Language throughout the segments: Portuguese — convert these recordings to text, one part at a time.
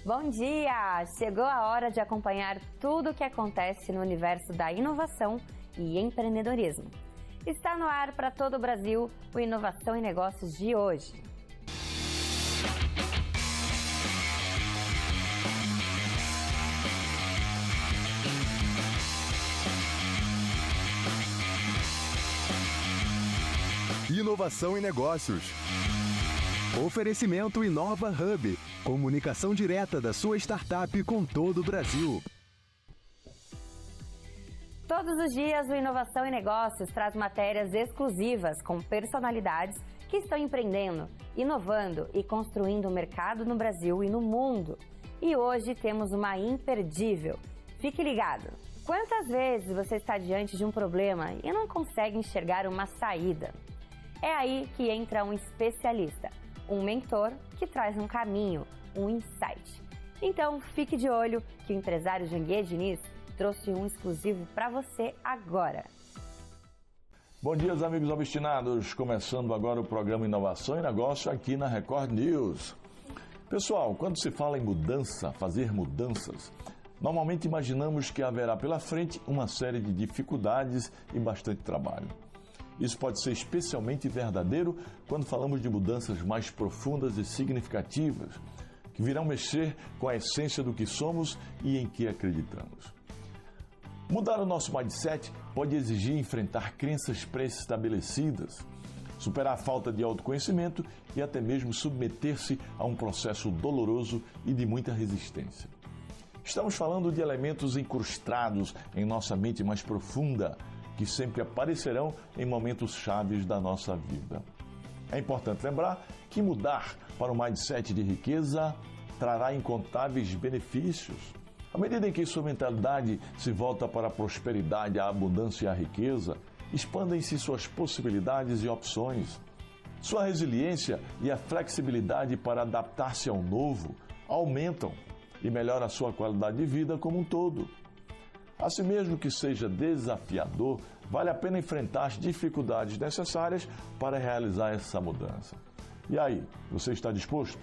Bom dia! Chegou a hora de acompanhar tudo o que acontece no universo da inovação e empreendedorismo. Está no ar para todo o Brasil o Inovação e Negócios de hoje. Inovação e Negócios. Oferecimento Inova Hub. Comunicação direta da sua startup com todo o Brasil. Todos os dias, o Inovação e Negócios traz matérias exclusivas com personalidades que estão empreendendo, inovando e construindo o mercado no Brasil e no mundo. E hoje temos uma imperdível. Fique ligado! Quantas vezes você está diante de um problema e não consegue enxergar uma saída? É aí que entra um especialista, um mentor que traz um caminho, um insight. Então, fique de olho que o empresário Janguier Diniz trouxe um exclusivo para você agora. Bom dia, amigos obstinados. Começando agora o programa Inovação e Negócio aqui na Record News. Pessoal, quando se fala em mudança, fazer mudanças, normalmente imaginamos que haverá pela frente uma série de dificuldades e bastante trabalho. Isso pode ser especialmente verdadeiro quando falamos de mudanças mais profundas e significativas, que virão mexer com a essência do que somos e em que acreditamos. Mudar o nosso mindset pode exigir enfrentar crenças pré-estabelecidas, superar a falta de autoconhecimento e até mesmo submeter-se a um processo doloroso e de muita resistência. Estamos falando de elementos incrustados em nossa mente mais profunda, que sempre aparecerão em momentos chaves da nossa vida. É importante lembrar que mudar para um mindset de riqueza trará incontáveis benefícios. À medida em que sua mentalidade se volta para a prosperidade, a abundância e a riqueza, expandem-se suas possibilidades e opções. Sua resiliência e a flexibilidade para adaptar-se ao novo aumentam e melhora a sua qualidade de vida como um todo. Assim mesmo que seja desafiador, vale a pena enfrentar as dificuldades necessárias para realizar essa mudança. E aí, você está disposto?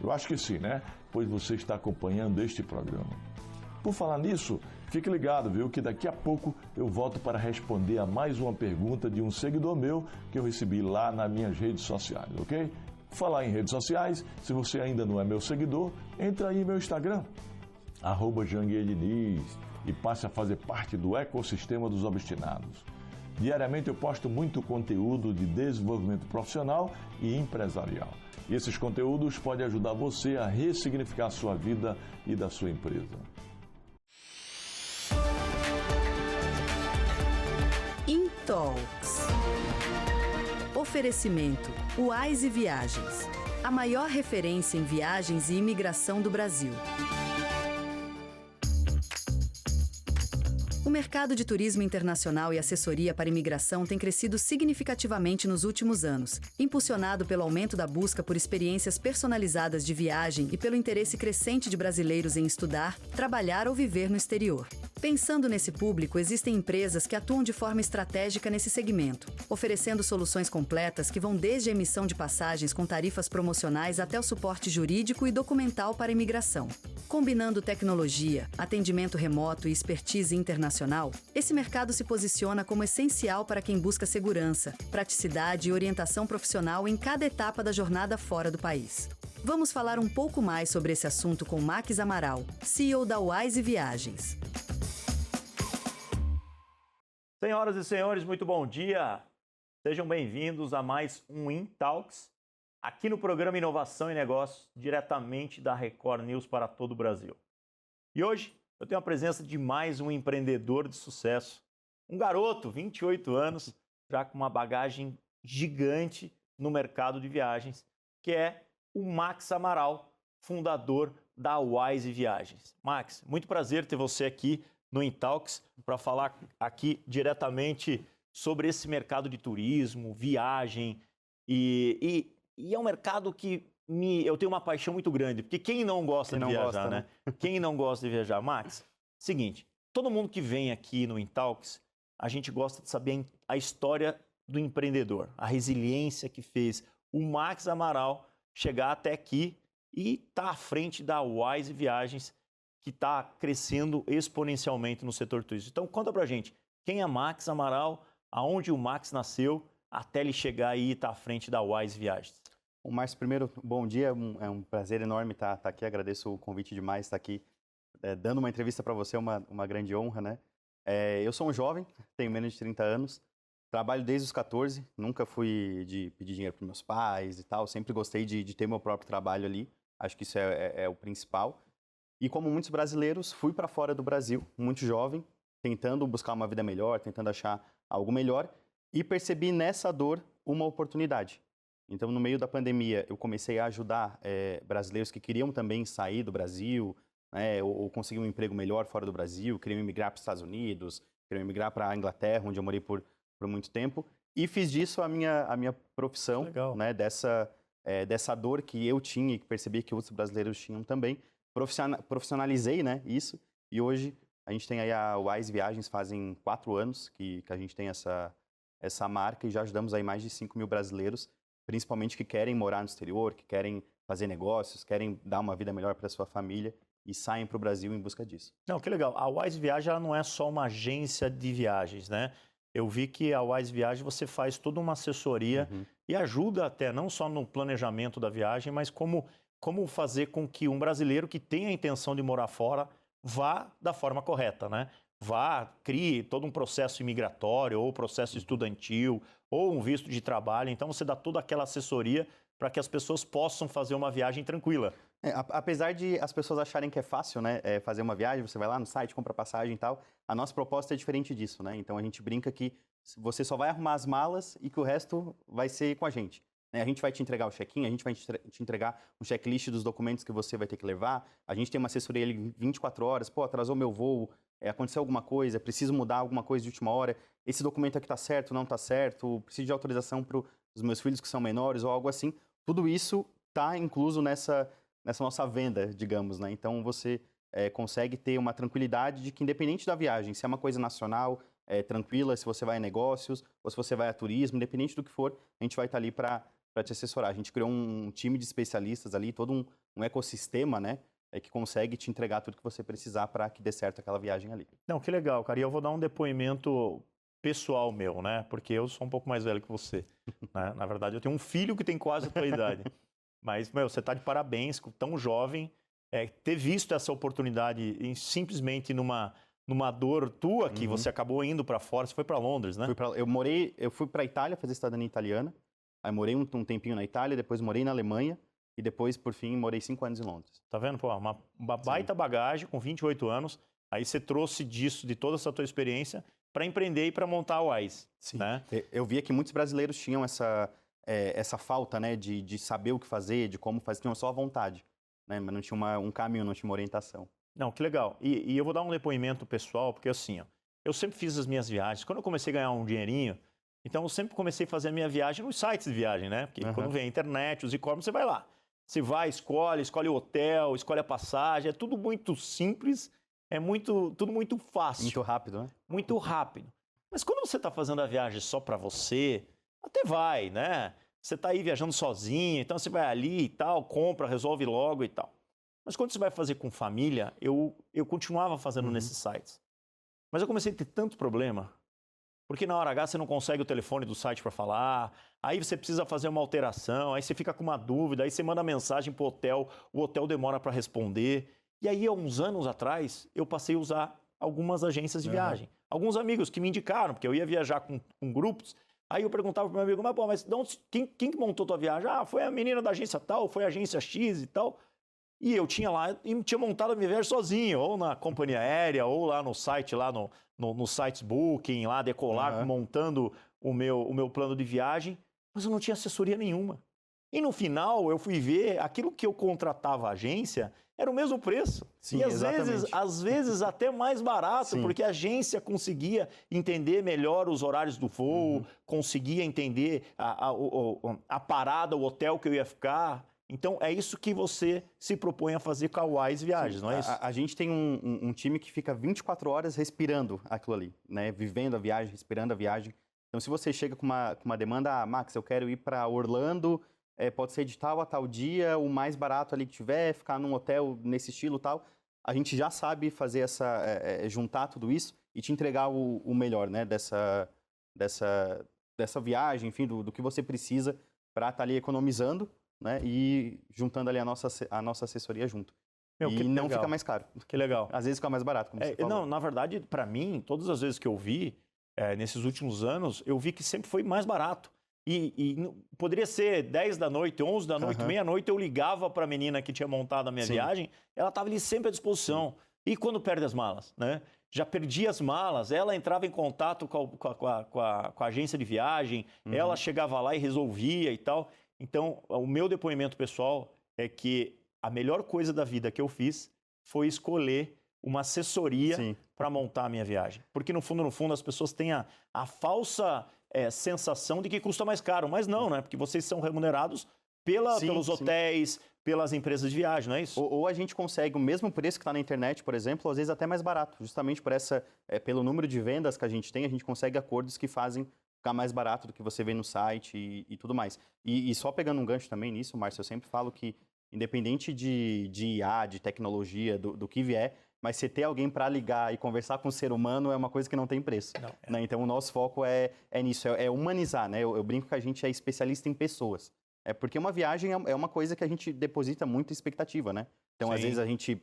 Eu acho que sim, né? Pois você está acompanhando este programa. Por falar nisso, fique ligado, viu? Que daqui a pouco eu volto para responder a mais uma pergunta de um seguidor meu que eu recebi lá nas minhas redes sociais, ok? Por falar em redes sociais, se você ainda não é meu seguidor, entra aí no meu Instagram, @JanguierDiniz, e passe a fazer parte do ecossistema dos obstinados. Diariamente eu posto muito conteúdo de desenvolvimento profissional e empresarial. E esses conteúdos podem ajudar você a ressignificar a sua vida e da sua empresa. Intalks. Oferecimento Wise Viagens, a maior referência em viagens e imigração do Brasil. O mercado de turismo internacional e assessoria para imigração tem crescido significativamente nos últimos anos, impulsionado pelo aumento da busca por experiências personalizadas de viagem e pelo interesse crescente de brasileiros em estudar, trabalhar ou viver no exterior. Pensando nesse público, existem empresas que atuam de forma estratégica nesse segmento, oferecendo soluções completas que vão desde a emissão de passagens com tarifas promocionais até o suporte jurídico e documental para a imigração. Combinando tecnologia, atendimento remoto e expertise internacional, esse mercado se posiciona como essencial para quem busca segurança, praticidade e orientação profissional em cada etapa da jornada fora do país. Vamos falar um pouco mais sobre esse assunto com Max Amaral, CEO da Wise Viagens. Senhoras e senhores, muito bom dia! Sejam bem-vindos a mais um Intalks, aqui no programa Inovação e Negócios, diretamente da Record News para todo o Brasil. E hoje eu tenho a presença de mais um empreendedor de sucesso, um garoto, 28 anos, já com uma bagagem gigante no mercado de viagens, que é o Max Amaral, fundador da Wise Viagens. Max, muito prazer ter você aqui no Intalks para falar aqui diretamente sobre esse mercado de turismo, viagem e é um mercado que eu tenho uma paixão muito grande, porque quem não gosta de viajar, né? Quem não gosta de viajar? Max, seguinte, todo mundo que vem aqui no Intalks, a gente gosta de saber a história do empreendedor, a resiliência que fez o Max Amaral chegar até aqui e está à frente da Wise Viagens, que está crescendo exponencialmente no setor turístico. Então, conta pra gente, quem é Max Amaral, aonde o Max nasceu, até ele chegar aí e estar à frente da Wise Viagens. O Márcio, primeiro, bom dia, é um prazer enorme estar aqui, agradeço o convite demais, estar aqui dando uma entrevista para você, uma grande honra, né? Eu sou um jovem, tenho menos de 30 anos, trabalho desde os 14, nunca fui de pedir dinheiro para meus pais e tal, sempre gostei de ter meu próprio trabalho ali, acho que isso é o principal. E como muitos brasileiros, fui para fora do Brasil, muito jovem, tentando buscar uma vida melhor, tentando achar algo melhor, e percebi nessa dor uma oportunidade. Então, no meio da pandemia, eu comecei a ajudar brasileiros que queriam também sair do Brasil, né, ou conseguir um emprego melhor fora do Brasil, queriam emigrar para os Estados Unidos, queriam emigrar para a Inglaterra, onde eu morei por muito tempo. E fiz disso a minha profissão, né, dessa dor que eu tinha e que percebi que outros brasileiros tinham também. Profissionalizei, né, isso, e hoje a gente tem aí a Wise Viagens, fazem 4 anos que a gente tem essa marca e já ajudamos aí mais de 5 mil brasileiros, principalmente que querem morar no exterior, que querem fazer negócios, querem dar uma vida melhor para sua família e saem para o Brasil em busca disso. Não, que legal. A Wise Viagem ela não é só uma agência de viagens, né? Eu vi que a Wise Viagem você faz toda uma assessoria e ajuda até não só no planejamento da viagem, mas como fazer com que um brasileiro que tenha a intenção de morar fora vá da forma correta, né? Crie todo um processo imigratório, ou processo estudantil, ou um visto de trabalho. Então, você dá toda aquela assessoria para que as pessoas possam fazer uma viagem tranquila. Apesar de as pessoas acharem que é fácil, né, fazer uma viagem, você vai lá no site, compra passagem e tal, a nossa proposta é diferente disso, né? Então, a gente brinca que você só vai arrumar as malas e que o resto vai ser com a gente. A gente vai te entregar o check-in, a gente vai te entregar um checklist dos documentos que você vai ter que levar. A gente tem uma assessoria ali 24 horas. Pô, atrasou meu voo, aconteceu alguma coisa, preciso mudar alguma coisa de última hora. Esse documento aqui tá certo, não tá certo, preciso de autorização para os meus filhos que são menores ou algo assim. Tudo isso tá incluso nessa nossa venda, digamos, né? Então, você consegue ter uma tranquilidade de que, independente da viagem, se é uma coisa nacional, tranquila, se você vai a negócios ou se você vai a turismo, independente do que for, a gente vai estar ali para te assessorar. A gente criou um time de especialistas ali, todo um ecossistema, né, que consegue te entregar tudo que você precisar para que dê certo aquela viagem ali. Não, que legal, cara. E eu vou dar um depoimento pessoal meu, né, porque eu sou um pouco mais velho que você. Né? Na verdade, eu tenho um filho que tem quase a tua idade. Mas, você está de parabéns, tão jovem, ter visto essa oportunidade simplesmente numa dor tua, que você acabou indo para fora. Você foi para Londres, né? Eu fui para a Itália fazer cidadania italiana. Aí morei um tempinho na Itália, depois morei na Alemanha e depois, por fim, morei 5 anos em Londres. Tá vendo? Pô, uma baita bagagem com 28 anos. Aí você trouxe de toda essa tua experiência para empreender e para montar a Wise. Sim. Né? Eu via que muitos brasileiros tinham essa falta, né, de saber o que fazer, de como fazer, tinham só a vontade, né, mas não tinha um caminho, não tinha uma orientação. Não, que legal. E eu vou dar um depoimento pessoal, porque assim, eu sempre fiz as minhas viagens. Quando eu comecei a ganhar um dinheirinho, então eu sempre comecei a fazer a minha viagem nos sites de viagem, né? Porque quando vem a internet, os e-commerce, você vai lá. Você vai, escolhe o hotel, escolhe a passagem, é tudo muito simples, tudo muito fácil. Muito rápido, né? Muito rápido. Mas quando você está fazendo a viagem só para você, até vai, né? Você está aí viajando sozinho, então você vai ali e tal, compra, resolve logo e tal. Mas quando você vai fazer com família, eu continuava fazendo nesses sites. Mas eu comecei a ter tanto problema, porque na hora H você não consegue o telefone do site para falar, aí você precisa fazer uma alteração, aí você fica com uma dúvida, aí você manda mensagem para o hotel demora para responder. E aí, há uns anos atrás, eu passei a usar algumas agências de viagem. Alguns amigos que me indicaram, porque eu ia viajar com grupos, aí eu perguntava para o meu amigo, mas quem que montou tua viagem? Ah, foi a menina da agência tal, foi a agência X e tal. E eu tinha lá, e tinha montado a minha viagem sozinho, ou na companhia aérea, ou lá no site, lá no sites Booking, lá Decolar, montando o meu plano de viagem, mas eu não tinha assessoria nenhuma. E no final, eu fui ver, aquilo que eu contratava a agência era o mesmo preço. Sim, e às vezes até mais barato, porque a agência conseguia entender melhor os horários do voo, conseguia entender a parada, o hotel que eu ia ficar. Então, é isso que você se propõe a fazer com a Wise Viagens, não é isso? A gente tem um time que fica 24 horas respirando aquilo ali, né? Vivendo a viagem, respirando a viagem. Então, se você chega com uma demanda, Max, eu quero ir para Orlando pode ser de tal a tal dia, o mais barato ali que tiver, ficar num hotel nesse estilo e tal. A gente já sabe fazer juntar tudo isso e te entregar o melhor, né, dessa viagem, enfim, do que você precisa para estar ali economizando, né, e juntando ali a nossa assessoria junto. Meu, e que não legal. fica mais caro. Que legal. Às vezes fica mais barato, como você falou. Não, na verdade, para mim, todas as vezes que eu vi, nesses últimos anos, eu vi que sempre foi mais barato. E poderia ser 10 da noite, 11 da noite, meia-noite, eu ligava para a menina que tinha montado a minha viagem, ela estava ali sempre à disposição. E quando perde as malas, né? Já perdi as malas, ela entrava em contato com a agência de viagem, ela chegava lá e resolvia e tal. Então, o meu depoimento pessoal é que a melhor coisa da vida que eu fiz foi escolher uma assessoria para montar a minha viagem. Porque, no fundo, as pessoas têm a falsa sensação de que custa mais caro. Mas não, né? Porque vocês são remunerados pelos hotéis, pelas empresas de viagem, não é isso? Ou a gente consegue o mesmo preço que está na internet, por exemplo, às vezes até mais barato. Justamente pelo número de vendas que a gente consegue acordos que fazem ficar mais barato do que você vê no site e tudo mais. E só pegando um gancho também nisso, Márcio, eu sempre falo que, independente de IA, de tecnologia, do que vier, mas você ter alguém para ligar e conversar com o ser humano é uma coisa que não tem preço. Não, né? Então, o nosso foco é nisso, é humanizar, né? Eu brinco que a gente é especialista em pessoas. Porque uma viagem é uma coisa que a gente deposita muita expectativa, né? Então, às vezes, a gente...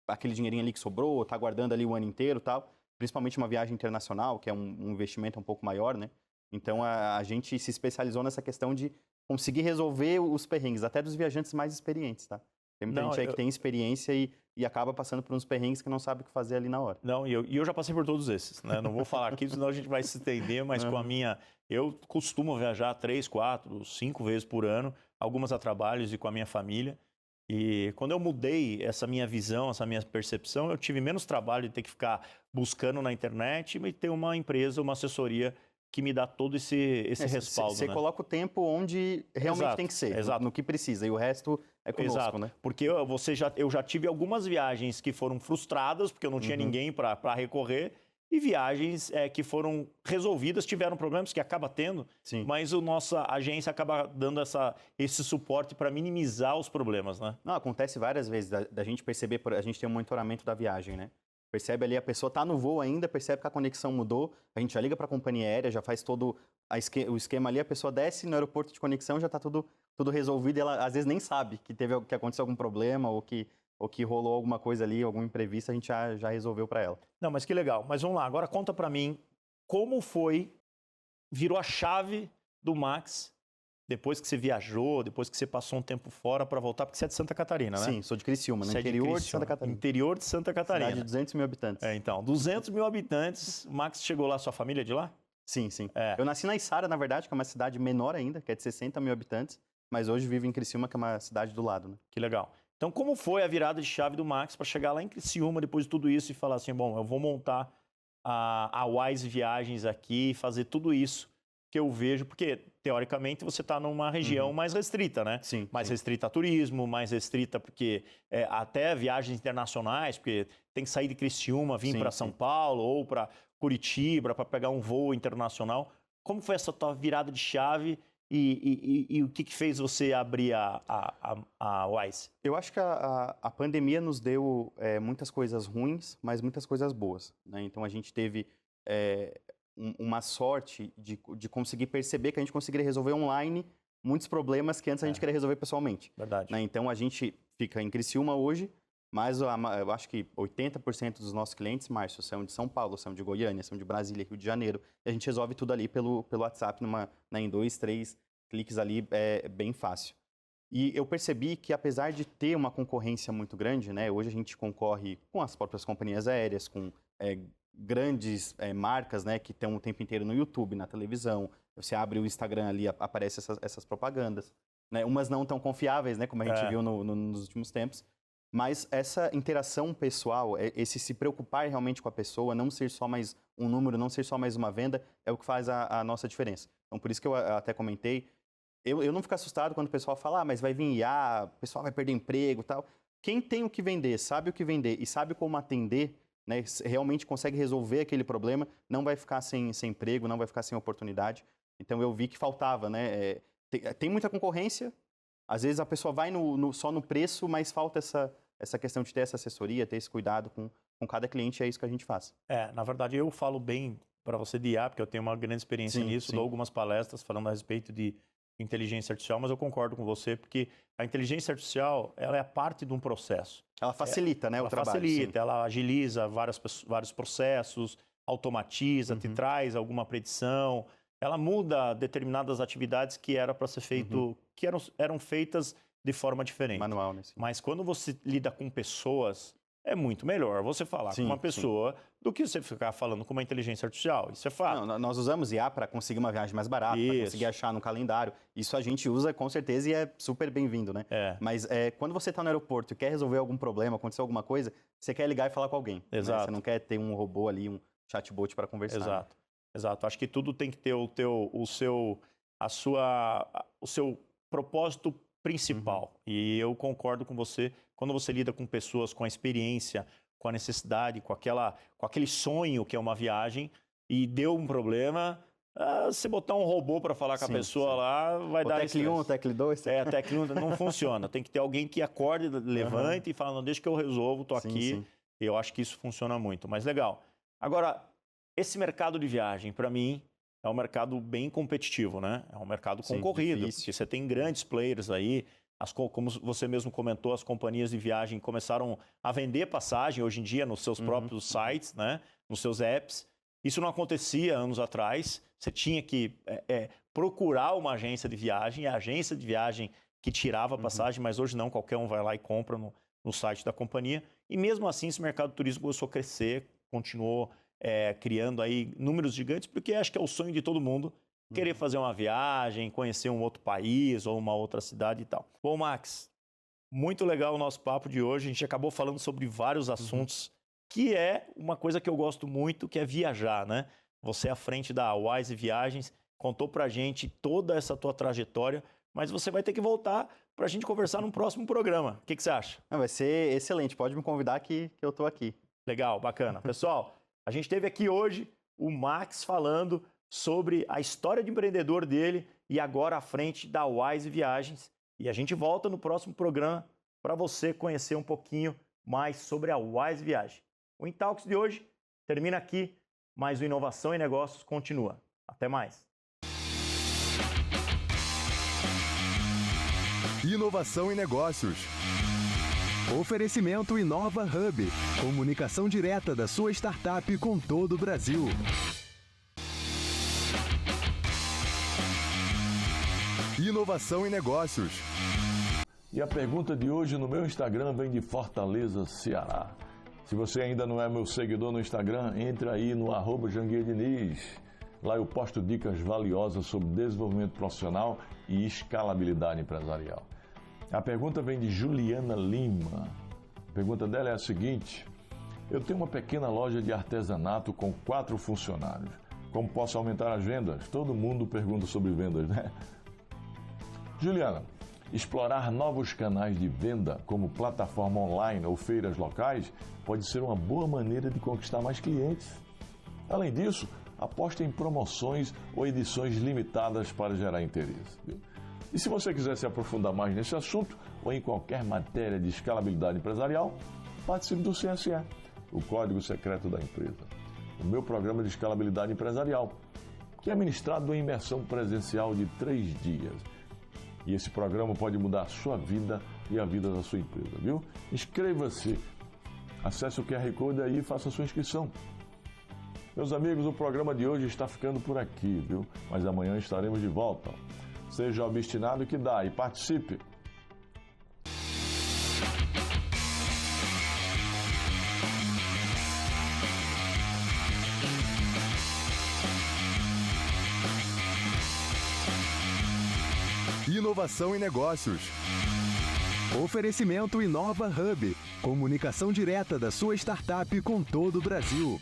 aquele dinheirinho ali que sobrou, tá guardando ali o ano inteiro e tal. Principalmente uma viagem internacional, que é um investimento um pouco maior, né? Então, a gente se especializou nessa questão de conseguir resolver os perrengues, até dos viajantes mais experientes, tá? Tem muita gente aí que tem experiência e acaba passando por uns perrengues que não sabe o que fazer ali na hora. Não, e eu já passei por todos esses, né? Não vou falar aqui, senão a gente vai se estender, mas com a minha... Eu costumo viajar 3, 4, 5 vezes por ano, algumas a trabalhos e com a minha família. E quando eu mudei essa minha visão, essa minha percepção, eu tive menos trabalho de ter que ficar buscando na internet e ter uma empresa, uma assessoria que me dá todo esse respaldo. Você coloca o tempo onde realmente tem que ser, no que precisa, e o resto é conosco, né? Porque eu já tive algumas viagens que foram frustradas, porque eu não tinha ninguém para recorrer, e viagens que foram resolvidas, tiveram problemas que acaba tendo, mas a nossa agência acaba dando esse suporte para minimizar os problemas, né? Não, acontece várias vezes da gente perceber, a gente tem um monitoramento da viagem, né? Percebe ali, a pessoa está no voo ainda, percebe que a conexão mudou, a gente já liga para a companhia aérea, já faz todo o esquema ali, a pessoa desce no aeroporto de conexão, já está tudo resolvido e ela às vezes nem sabe que aconteceu algum problema ou que rolou alguma coisa ali, algum imprevisto, a gente já resolveu para ela. Não, mas que legal. Mas vamos lá, agora conta para mim como virou a chave do Max depois que você viajou, depois que você passou um tempo fora para voltar, porque você é de Santa Catarina, né? Sim, sou de Criciúma, no interior de Santa Catarina. Interior de Santa Catarina. Cidade de 200 mil habitantes. Então, 200 mil habitantes. O Max chegou lá, sua família é de lá? Sim. Eu nasci na Içara, na verdade, que é uma cidade menor ainda, que é de 60 mil habitantes, mas hoje vivo em Criciúma, que é uma cidade do lado, né? Que legal. Então, como foi a virada de chave do Max para chegar lá em Criciúma depois de tudo isso e falar assim, bom, eu vou montar a Wise Viagens aqui, fazer tudo isso que eu vejo, porque, teoricamente, você está numa região mais restrita, né? Sim. Mais restrita a turismo, mais restrita porque até viagens internacionais, porque tem que sair de Criciúma, vir para São Paulo ou para Curitiba para pegar um voo internacional. Como foi essa tua virada de chave e o que fez você abrir a Wise? Eu acho que a pandemia nos deu muitas coisas ruins, mas muitas coisas boas, né? Então, a gente teve uma sorte de conseguir perceber que a gente conseguiria resolver online muitos problemas que antes a gente queria resolver pessoalmente. Verdade. Né? Então, a gente fica em Criciúma hoje, mas eu acho que 80% dos nossos clientes, Márcio, são de São Paulo, são de Goiânia, são de Brasília, Rio de Janeiro. E a gente resolve tudo ali pelo WhatsApp, em 2, 3 cliques ali, é bem fácil. E eu percebi que, apesar de ter uma concorrência muito grande, né, hoje a gente concorre com as próprias companhias aéreas, com grandes marcas, né, que estão o tempo inteiro no YouTube, na televisão. Você abre o Instagram ali, aparecem essas propagandas. Né? Umas não tão confiáveis, né, como a gente viu nos últimos tempos. Mas essa interação pessoal, esse se preocupar realmente com a pessoa, não ser só mais um número, não ser só mais uma venda, é o que faz a nossa diferença. Então, por isso que eu até comentei, eu não fico assustado quando o pessoal fala, mas vai vir IA, o pessoal vai perder emprego e tal. Quem tem o que vender, sabe o que vender e sabe como atender, né, realmente consegue resolver aquele problema, não vai ficar sem emprego, não vai ficar sem oportunidade. Então, eu vi que faltava, né, tem muita concorrência, às vezes a pessoa vai só no preço, mas falta essa questão de ter essa assessoria, ter esse cuidado com cada cliente, é isso que a gente faz. Na verdade, eu falo bem para você de IA, porque eu tenho uma grande experiência nisso, dou algumas palestras falando a respeito de inteligência artificial, mas eu concordo com você, porque a inteligência artificial, ela é parte de um processo. Ela facilita, né, o trabalho. Ela facilita, ela agiliza vários processos, automatiza, te traz alguma predição, ela muda determinadas atividades que era para ser feito, que eram feitas de forma diferente. Manual, né? Sim. Mas quando você lida com pessoas, é muito melhor você falar com uma pessoa do que você ficar falando com uma inteligência artificial. Isso é fato. Não, nós usamos IA para conseguir uma viagem mais barata, para conseguir achar no calendário. Isso a gente usa com certeza e é super bem-vindo, né? Mas quando você está no aeroporto e quer resolver algum problema, aconteceu alguma coisa, você quer ligar e falar com alguém. Exato. Né? Você não quer ter um robô ali, um chatbot para conversar. Exato. Né? Exato. Acho que tudo tem que ter o seu propósito principal. E eu concordo com você, quando você lida com pessoas com a experiência, com a necessidade, com aquele sonho que é uma viagem, e deu um problema, você botar um robô para falar com a pessoa lá, vai dar estresse. O Tecle 1, o Tecle 2. A Tecle 1 não funciona. Tem que ter alguém que acorde, levante e fala, não, deixa que eu resolvo, tô aqui. Sim. Eu acho que isso funciona muito, mas legal. Agora, esse mercado de viagem, para mim, é um mercado bem competitivo, né? É um mercado concorrido, porque você tem grandes players aí, como você mesmo comentou, as companhias de viagem começaram a vender passagem hoje em dia nos seus próprios sites, né? Nos seus apps. Isso não acontecia anos atrás, você tinha que procurar uma agência de viagem, a agência de viagem que tirava a passagem, mas hoje não, qualquer um vai lá e compra no site da companhia. E mesmo assim, esse mercado de turismo começou a crescer, continuou criando aí números gigantes, porque acho que é o sonho de todo mundo, querer fazer uma viagem, conhecer um outro país ou uma outra cidade e tal. Bom, Max, muito legal o nosso papo de hoje. A gente acabou falando sobre vários assuntos, que é uma coisa que eu gosto muito, que é viajar, né? Você à frente da Wise Viagens, contou pra gente toda essa tua trajetória, mas você vai ter que voltar pra gente conversar num próximo programa. O que você acha? Vai ser excelente. Pode me convidar que eu tô aqui. Legal, bacana. Pessoal, a gente teve aqui hoje o Max falando sobre a história de empreendedor dele e agora à frente da Wise Viagens. E a gente volta no próximo programa para você conhecer um pouquinho mais sobre a Wise Viagem. O Intalks de hoje termina aqui, mas o Inovação e Negócios continua. Até mais. Inovação e Negócios. Oferecimento Inova Hub. Comunicação direta da sua startup com todo o Brasil. Inovação e Negócios. E a pergunta de hoje no meu Instagram vem de Fortaleza, Ceará. Se você ainda não é meu seguidor no Instagram, entre aí no @JanguiaDiniz. Lá eu posto dicas valiosas sobre desenvolvimento profissional e escalabilidade empresarial. A pergunta vem de Juliana Lima. A pergunta dela é a seguinte: eu tenho uma pequena loja de artesanato com 4 funcionários. Como posso aumentar as vendas? Todo mundo pergunta sobre vendas, né? Juliana, explorar novos canais de venda, como plataforma online ou feiras locais, pode ser uma boa maneira de conquistar mais clientes. Além disso, aposte em promoções ou edições limitadas para gerar interesse. Viu? E se você quiser se aprofundar mais nesse assunto ou em qualquer matéria de escalabilidade empresarial, participe do CSE, o Código Secreto da Empresa, o meu programa de escalabilidade empresarial, que é ministrado em imersão presencial de 3 dias. E esse programa pode mudar a sua vida e a vida da sua empresa, viu? Inscreva-se, acesse o QR Code aí e faça a sua inscrição. Meus amigos, o programa de hoje está ficando por aqui, viu? Mas amanhã estaremos de volta. Seja obstinado que dá e participe. Inovação e Negócios. Oferecimento Inova Hub. Comunicação direta da sua startup com todo o Brasil.